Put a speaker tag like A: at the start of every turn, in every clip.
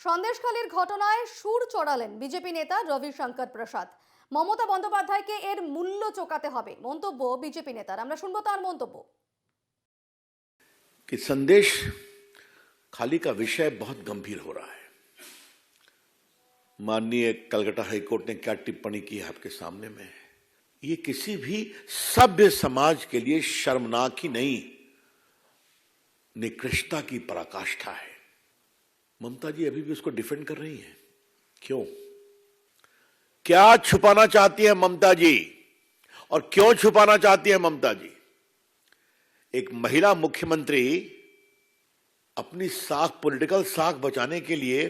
A: সন্দেশখালীর ঘটনায় সুর চড়ালেন বিজেপি নেতা রবিশঙ্কর প্রসাদ। মমতা বন্দ্যোপাধ্যায়কে এর মূল্য চোকাতে হবে মন্তব্য বিজেপি নেতার। আমরা শুনবো তার মন্তব্য।
B: कि संदेश खाली का विषय बहुत गंभीर हो रहा है। माननीय कलकत्ता हाईकोर्ट ने क्या टिप्पणी की है आपके सामने में, ये किसी भी सभ्य समाज के लिए शर्मनाक ही नहीं, निकृष्टता की पराकाष्ठा है। ममता जी अभी भी उसको डिफेंड कर रही हैं। क्यों? क्या छुपाना चाहती है ममता जी, और क्यों छुपाना चाहती है ममता जी? एक महिला मुख्यमंत्री अपनी साख, पॉलिटिकल साख बचाने के लिए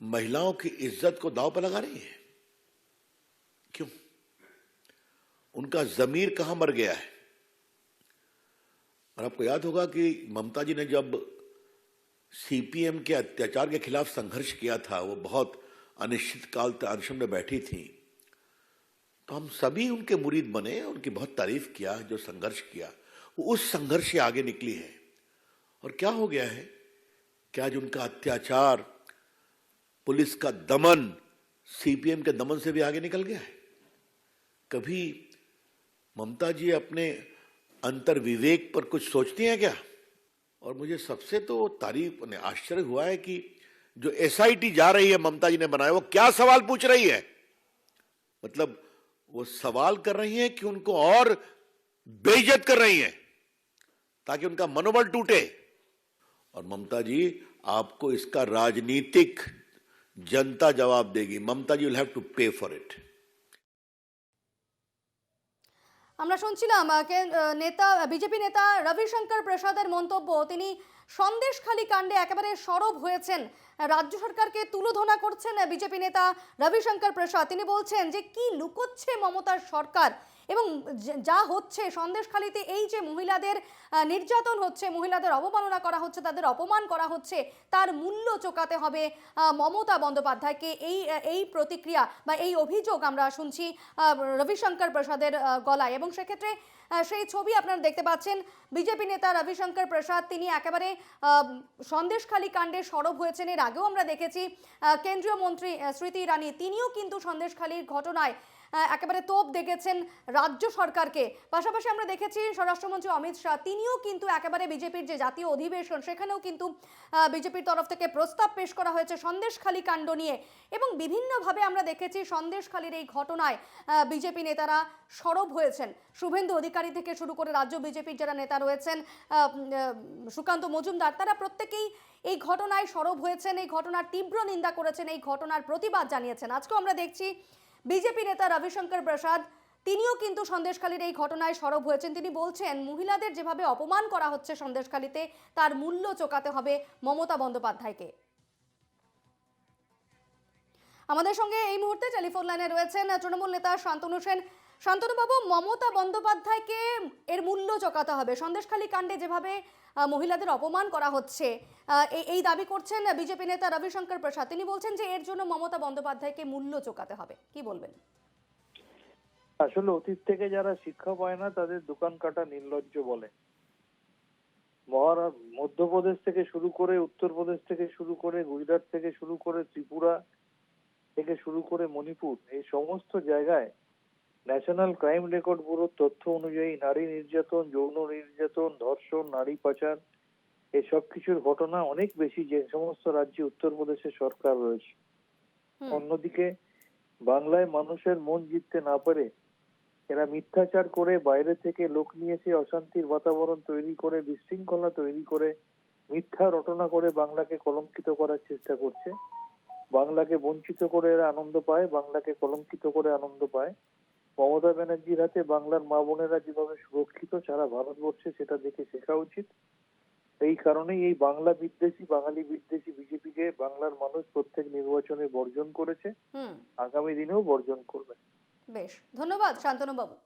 B: महिलाओं की इज्जत को दांव पर लगा रही है। क्यों? उनका जमीर कहां मर गया है? और आपको याद होगा कि ममता जी ने जब सीपीएम के अत्याचार के खिलाफ संघर्ष किया था, वो बहुत अनिश्चितकाल तक अनशन में बैठी थी, तो हम सभी उनके मुरीद बने, उनकी बहुत तारीफ किया। जो संघर्ष किया वो उस संघर्ष से आगे निकली है। और क्या हो गया है कि आज उनका अत्याचार, पुलिस का दमन सीपीएम के दमन से भी आगे निकल गया है। कभी ममता जी अपने अंतर विवेक पर कुछ सोचती हैं क्या? और मुझे सबसे तो तारीफ ने आश्चर्य हुआ है कि जो एसआईटी जा रही है, ममता जी ने बनाया, वो क्या सवाल पूछ रही है? मतलब वो सवाल कर रही है कि उनको और बेइज्जत कर रही है ताकि उनका मनोबल टूटे। और ममता जी, आपको इसका राजनीतिक जनता जवाब देगी। ममता जी विल हैव टू पे फॉर इट।
A: আমরা শুনছিলাম নেতা বিজেপি নেতা রবিশঙ্কর প্রসাদের মন্তব্য। তিনি সন্দেশখালী কাণ্ডে একেবারে সরব হয়েছেন, রাজ্য সরকারকে তুলোধনা করছেন বিজেপি নেতা রবিশঙ্কর প্রসাদ। তিনি বলছেন যে কি লুকোচ্ছে মমতার সরকার, এবং যা হচ্ছে সন্দেশখালীতে, এই যে মহিলাদের নির্যাতন হচ্ছে, মহিলাদের অবমাননা করা হচ্ছে, তাদের অপমান করা হচ্ছে, তার মূল্য চোকাতে হবে মমতা বন্দ্যোপাধ্যায়কে। এই প্রতিক্রিয়া বা এই অভিযোগ আমরা শুনছি রবিশঙ্কর প্রসাদের গলায়। এবং সেক্ষেত্রে সেই ছবি আপনারা দেখতে পাচ্ছেন। বিজেপি নেতা রবিশঙ্কর প্রসাদ তিনি একেবারে সন্দেশখালী কাণ্ডে সরব হয়েছেন। এর আগেও আমরা দেখেছি কেন্দ্রীয় মন্ত্রী স্মৃতি ইরানি, তিনিও কিন্তু সন্দেশখালীর ঘটনায় একেবারে তোপ দেখেছেন রাজ্য সরকারকে। পাশাপাশি আমরা দেখেছি স্বরাষ্ট্রমন্ত্রী অমিত শাহ, তিনিও কিন্তু একেবারে বিজেপির যে জাতীয় অধিবেশন, সেখানেও কিন্তু বিজেপির তরফ থেকে প্রস্তাব পেশ করা হয়েছে সন্দেশখালী কাণ্ড নিয়ে। এবং বিভিন্নভাবে আমরা দেখেছি সন্দেশখালীর এই ঘটনায় বিজেপি নেতারা সরব হয়েছেন। শুভেন্দু অধিকারী থেকে শুরু করে রাজ্য বিজেপির যারা নেতা রয়েছেন, সুকান্ত মজুমদার, তারা প্রত্যেকেই এই ঘটনায় সরব হয়েছেন, এই ঘটনার তীব্র নিন্দা করেছেন, এই ঘটনার প্রতিবাদ জানিয়েছেন। আজকেও আমরা দেখছি বিজেপি নেতা রবিশঙ্কর প্রসাদ তিনিও কিন্তু সন্দেশখালীর এই ঘটনায় সরব হয়েছেন। তিনি বলছেন মহিলাদের যেভাবে অপমান করা হচ্ছে সন্দেশখালীতে, তার মূল্য চোকাতে হবে মমতা বন্দ্যোপাধ্যায়কে। আমাদের সঙ্গে এই মুহূর্তে টেলিফোন লাইনে রয়েছেন তৃণমূল নেতা শান্তনু সেন। শান্তনুবাবু, মমতা বন্দ্যোপাধ্যায়কে এর মূল্য চোকাতে হবে। সন্দেশখালী কাণ্ডে যেভাবে মহিলাদের অপমান করা হচ্ছে, এই দাবি করছেন বিজেপি নেতা রবিশঙ্কর প্রসাদ। তিনি বলছেন যে এর জন্য মমতা বন্দ্যোপাধ্যায়কে মূল্য চোকাতে হবে। কি বলবেন?
C: আসলে অতীত থেকে যারা শিক্ষা পায় না তাদের দোকান কাটা নির্লজ্জ বলে। মধ্যপ্রদেশ থেকে শুরু করে, উত্তরপ্রদেশ থেকে শুরু করে, গুজরাট থেকে শুরু করে, ত্রিপুরা থেকে শুরু করে মণিপুর, এই সমস্ত জায়গায় ন্যাশনাল ক্রাইম রেকর্ড ব্যুরোর তথ্য অনুযায়ী নারী নির্যাতন, যৌন নির্যাতন, ধর্ষণ, নারী পাচার, এই সব কিছুর ঘটনা অনেক বেশি যে সমস্ত রাজ্যে উত্তরপ্রদেশের সরকার রয়েছে। অন্যদিকে বাংলায় মানুষের মন জিততে না পারে এরা মিথ্যাচার করে, বাইরে থেকে লোক নিয়ে এসে অশান্তির বাতাবরণ তৈরি করে, বিশৃঙ্খলা তৈরি করে, মিথ্যা রটনা করে বাংলাকে কলঙ্কিত করার চেষ্টা করছে। বাংলাকে বঞ্চিত করে এরা আনন্দ পায়, বাংলাকে কলঙ্কিত করে আনন্দ পায়। মমতা ব্যানার্জির হাতে বাংলার মা বোনেরা যেভাবে সুরক্ষিত সারা ভারতবর্ষে, সেটা দেখে শেখা উচিত। এই কারণেই এই বাংলা বিদ্বেষী, বাঙালি বিদ্বেষী বিজেপিকে বাংলার মানুষ প্রত্যেক নির্বাচনে বর্জন করেছে, আগামী দিনেও বর্জন করবে।
A: বেশ, ধন্যবাদ শান্তনু বাবু।